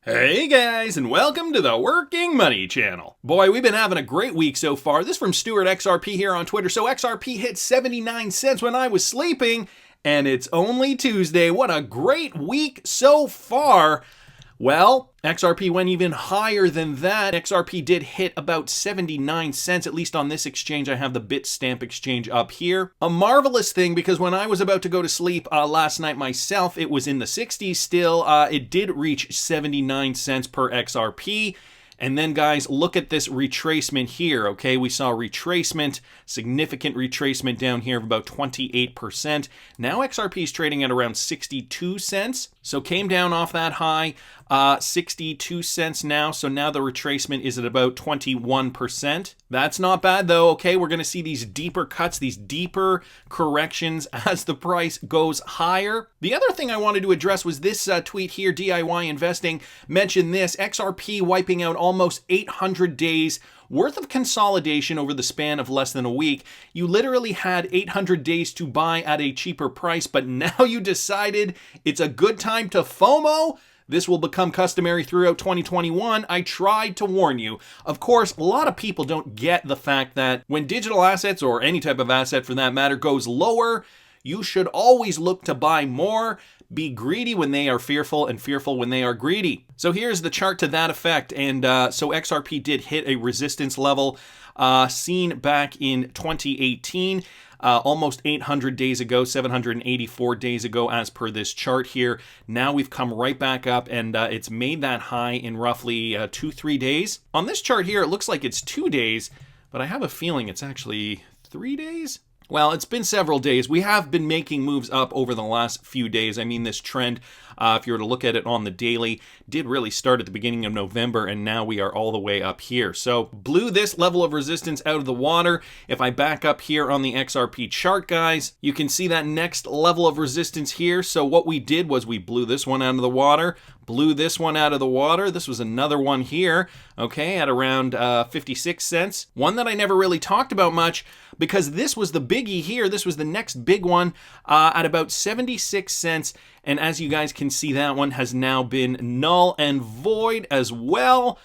Hey guys, and welcome to the Working Money channel. Boy, we've been having a great week so far. This is from Stuart XRP here on Twitter. So XRP hit 79 cents when I was sleeping, and it's only Tuesday. What a great week so far. Well, XRP went even higher than that. XRP did hit about 79 cents, at least on this exchange. I have the Bitstamp exchange up here. A marvelous thing, because when I was about to go to sleep last night myself, it was in the 60s still. It did reach 79 cents per XRP. And then, guys, look at this retracement here, okay? We saw retracement, significant retracement down here of about 28%. Now XRP is trading at around 62 cents. So came down off that high, 62 cents now. So now the retracement is at about 21%. That's not bad though, okay? We're gonna see these deeper cuts, these deeper corrections as the price goes higher. The other thing I wanted to address was this tweet here, DIY Investing mentioned this, XRP wiping out almost 800 days worth of consolidation over the span of less than a week. You literally had 800 days to buy at a cheaper price, but now you decided it's a good time to FOMO. This will become customary throughout 2021. I tried to warn you. Of course, a lot of people don't get the fact that when digital assets, or any type of asset for that matter, goes lower, you should always look to buy more. Be greedy when they are fearful, and fearful when they are greedy. So here's the chart to that effect. And so XRP did hit a resistance level seen back in 2018. Almost 800 days ago, 784 days ago as per this chart here. Now we've come right back up, and it's made that high in roughly 2-3 days. On this chart here, it looks like it's 2 days, but I have a feeling it's actually 3 days. Well, it's been several days. We have been making moves up over the last few days. I mean, this trend, if you were to look at it on the daily, did really start at the beginning of November, and now we are all the way up here. So blew this level of resistance out of the water. If I back up here on the XRP chart, guys, you can see that next level of resistance here. So what we did was we blew this one out of the water, blew this one out of the water. This was another one here, okay, at around 56 cents. One that I never really talked about much, because this was the biggie here. This was the next big one at about 76 cents. And as you guys can see, that one has now been null and void as well.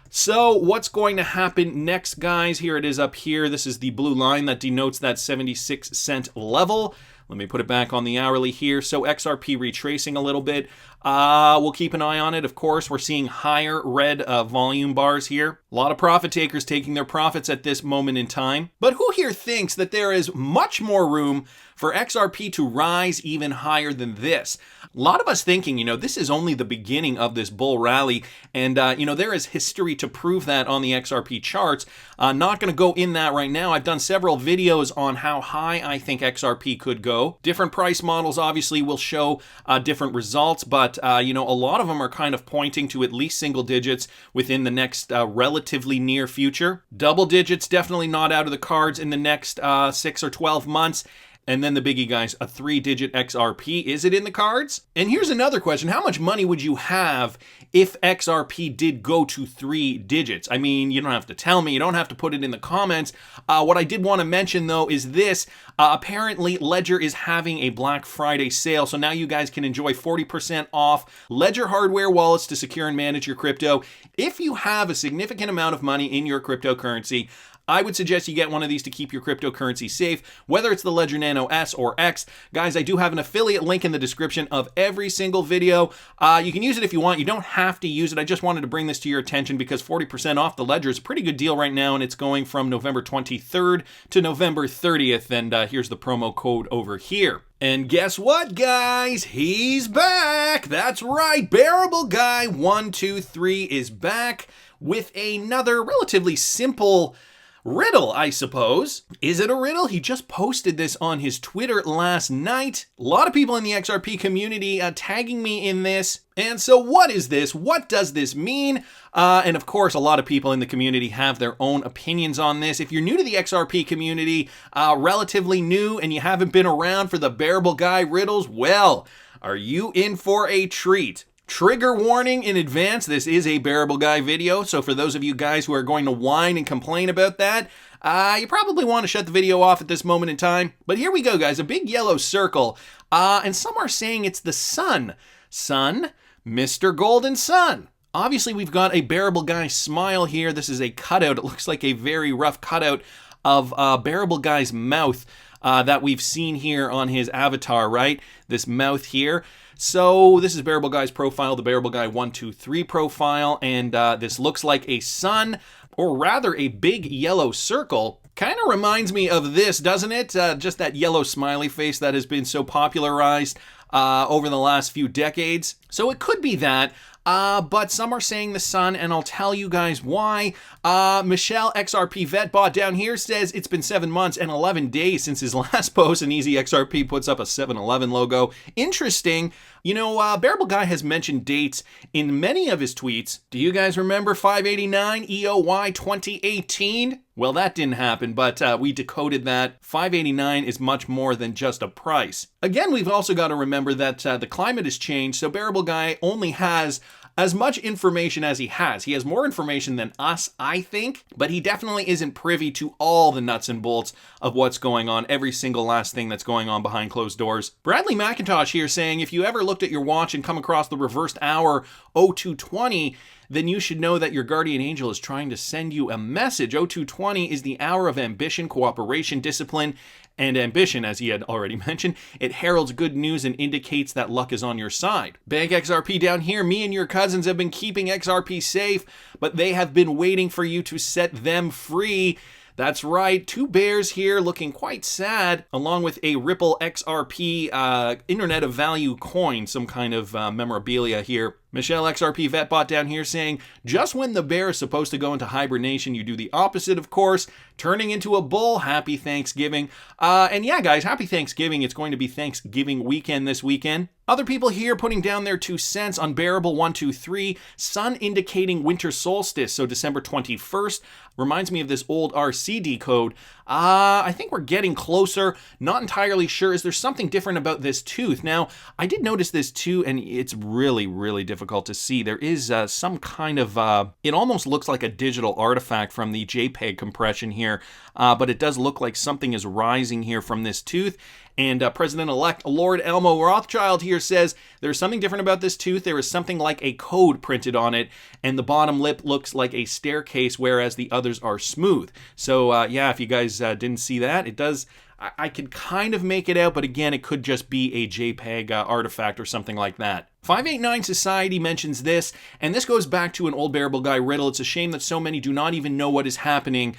So what's going to happen next, guys? Here it is up here. This is the blue line that denotes that 76 cent level. Let me put it back on the hourly here. So XRP retracing a little bit. We'll keep an eye on it. Of course, we're seeing higher red volume bars here. A lot of profit takers taking their profits at this moment in time. But who here thinks that there is much more room for XRP to rise even higher than this? A lot of us thinking, this is only the beginning of this bull rally. And, there is history to prove that on the XRP charts. Not going to go in that right now. I've done several videos on how high I think XRP could go. Different price models obviously will show different results, but a lot of them are kind of pointing to at least single digits within the next relatively near future. Double digits definitely not out of the cards in the next 6 or 12 months. And then the biggie, guys, a 3-digit XRP. Is it in the cards? And here's another question. How much money would you have if XRP did go to 3 digits? I mean, you don't have to tell me. You don't have to put it in the comments. What I did want to mention, though, is this. Apparently, Ledger is having a Black Friday sale. So now you guys can enjoy 40% off Ledger hardware wallets to secure and manage your crypto. If you have a significant amount of money in your cryptocurrency, I would suggest you get one of these to keep your cryptocurrency safe, whether it's the Ledger Nano S or X. Guys, I do have an affiliate link in the description of every single video. You can use it if you want. You don't have to use it. I just wanted to bring this to your attention because 40% off the Ledger is a pretty good deal right now, and it's going from November 23rd to November 30th, and here's the promo code over here. And guess what, guys? He's back! That's right, Bearableguy123 is back with another relatively simple riddle, I suppose. Is it a riddle? He just posted this on his Twitter last night. A lot of people in the XRP community tagging me in this. And so what is this? What does this mean? And of course, a lot of people in the community have their own opinions on this. If you're new to the XRP community, relatively new, and you haven't been around for the Bearableguy riddles, well, are you in for a treat? Trigger warning in advance, this is a Bearableguy video, so for those of you guys who are going to whine and complain about that, you probably want to shut the video off at this moment in time. But here we go, guys, a big yellow circle, and some are saying it's the sun. Sun, Mr. Golden Sun. Obviously, we've got a Bearableguy smile here. This is a cutout. It looks like a very rough cutout of Bearableguy's mouth that we've seen here on his avatar, right? This mouth here. So this is Bearableguy's profile, the Bearableguy123 profile, and this looks like a sun, or rather a big yellow circle. Kind of reminds me of this, doesn't it? Just that yellow smiley face that has been so popularized over the last few decades. So it could be that. But some are saying the sun, and I'll tell you guys why. Michelle XRP Vetbot down here says it's been 7 months and 11 days since his last post, and Easy XRP puts up a 7-Eleven logo. Interesting. You know, Bearableguy has mentioned dates in many of his tweets. Do you guys remember 589 EOY 2018? Well, that didn't happen, but we decoded that. 589 is much more than just a price. Again, we've also got to remember that the climate has changed, so Bearableguy only has as much information as he has. He has more information than us, I think, but he definitely isn't privy to all the nuts and bolts of what's going on, every single last thing that's going on behind closed doors. Bradley McIntosh here saying, if you ever looked at your watch and come across the reversed hour 0220, then you should know that your guardian angel is trying to send you a message. 0220 is the hour of ambition, cooperation, discipline, and ambition, as he had already mentioned. It heralds good news and indicates that luck is on your side. Bank XRP down here, me and your cousins have been keeping XRP safe, but they have been waiting for you to set them free. That's right, 2 bears here looking quite sad, along with a Ripple XRP Internet of Value coin, some kind of memorabilia here. Michelle XRP Vetbot down here saying, just when the bear is supposed to go into hibernation, you do the opposite, of course, turning into a bull. Happy Thanksgiving. And yeah, guys, happy Thanksgiving. It's going to be Thanksgiving weekend this weekend. Other people here putting down their 2 cents on Bearable123, sun indicating winter solstice, so December 21st. Reminds me of this old RCD code. I think we're getting closer. Not entirely sure. Is there something different about this tooth? Now, I did notice this too, and it's really, really difficult to see. There is some kind of, it almost looks like a digital artifact from the JPEG compression here, but it does look like something is rising here from this tooth. And President-elect Lord Elmo Rothschild here says, there's something different about this tooth. There is something like a code printed on it, and the bottom lip looks like a staircase, whereas the others are smooth. So yeah, if you guys didn't see that, it does, I could kind of make it out, but again, it could just be a JPEG artifact or something like that. 589 Society mentions this, and this goes back to an old Bearableguy riddle. It's a shame that so many do not even know what is happening.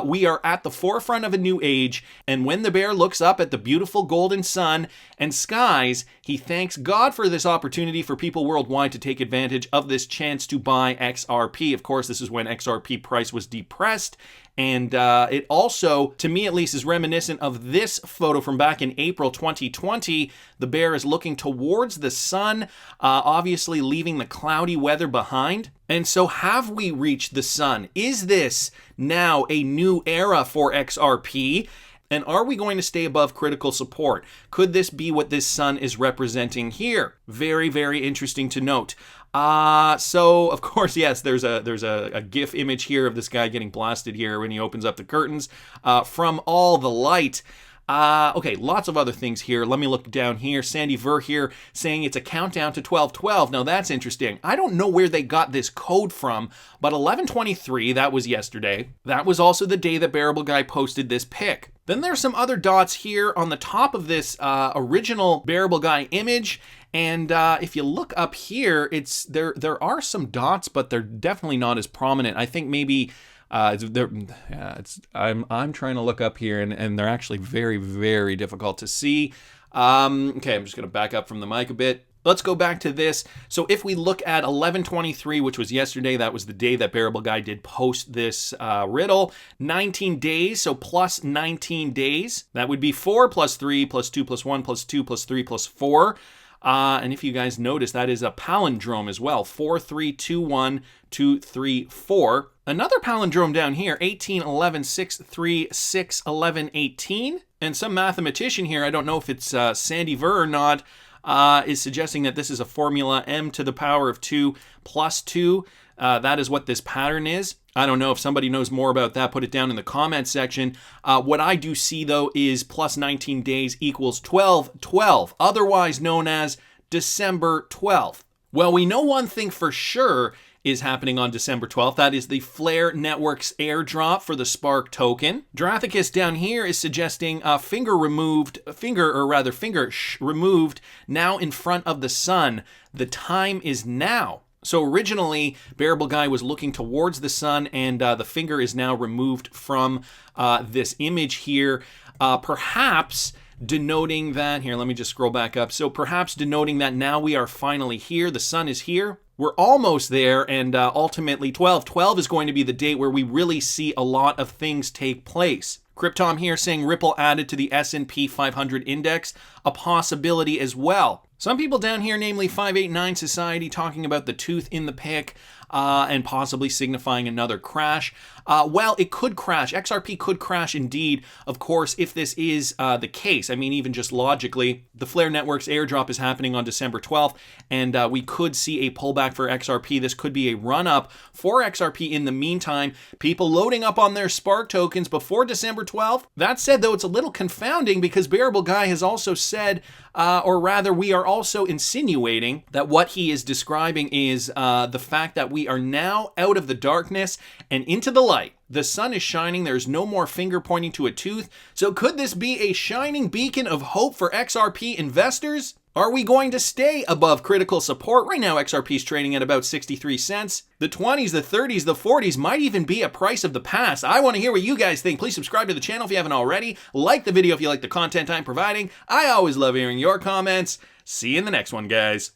We are at the forefront of a new age, and when the bear looks up at the beautiful golden sun and skies, he thanks God for this opportunity for people worldwide to take advantage of this chance to buy XRP. Of course, this is when XRP price was depressed, and it also, to me at least, is reminiscent of this photo from back in April 2020. The bear is looking towards the sun, obviously leaving the cloudy weather behind. And so have we reached the sun? Is this now a new era for XRP? And are we going to stay above critical support? Could this be what this sun is representing here? Very, very interesting to note. So of course, yes, there's a GIF image here of this guy getting blasted here when he opens up the curtains from all the light. Okay, lots of other things here. Let me look down here. Sandy Ver here saying it's a countdown to 12/12. Now that's interesting. I don't know where they got this code from, but 11/23, that was yesterday. That was also the day that Bearableguy posted this pic. Then there's some other dots here on the top of this original Bearableguy image. And if you look up here, it's there are some dots, but they're definitely not as prominent. I think maybe I'm trying to look up here, and they're actually very, very difficult to see. Okay, I'm just going to back up from the mic a bit. Let's go back to this. So if we look at 11/23, which was yesterday, that was the day that Bearableguy did post this riddle. 19 days, so plus 19 days. That would be 4 plus 3 plus 2 plus 1 plus 2 plus 3 plus 4. And if you guys notice, that is a palindrome as well. 4, 3, 2, 1, 2, 3, 4. Another palindrome down here, 18, 11, 6, 3, 6, 11, 18. And some mathematician here, I don't know if it's Sandy Ver or not, is suggesting that this is a formula, m to the power of 2 plus 2. That is what this pattern is. I don't know if somebody knows more about that. Put it down in the comment section. What I do see, though, is plus 19 days equals 12/12, otherwise known as December 12th. Well, we know one thing for sure, is happening on December 12th. That is the Flare Networks airdrop for the Spark token. Drathicus down here is suggesting finger removed now in front of the sun. The time is now. So originally, Bearableguy was looking towards the sun, and the finger is now removed from this image here, perhaps denoting that, here, let me just scroll back up. So perhaps denoting that now we are finally here. The sun is here. We're almost there, and ultimately 12 is going to be the date where we really see a lot of things take place. Cryptom here saying Ripple added to the S&P 500 index, a possibility as well. Some people down here, namely 589 Society, talking about the tooth in the pick and possibly signifying another crash. Well, it could crash. XRP could crash indeed, of course, if this is the case. I mean, even just logically, the Flare Networks airdrop is happening on December 12th, and we could see a pullback for XRP. This could be a run-up for XRP in the meantime. People loading up on their Spark tokens before December 12th. That said, though, it's a little confounding because Bearableguy has also said, or rather, we are also insinuating that what he is describing is the fact that we are now out of the darkness and into the light. The sun is shining. There's no more finger pointing to a tooth. So could this be a shining beacon of hope for XRP investors? Are we going to stay above critical support? Right now, XRP is trading at about 63 cents. The 20s, the 30s, the 40s might even be a price of the past. I want to hear what you guys think. Please subscribe to the channel if you haven't already. Like the video if you like the content I'm providing. I always love hearing your comments. See you in the next one, guys.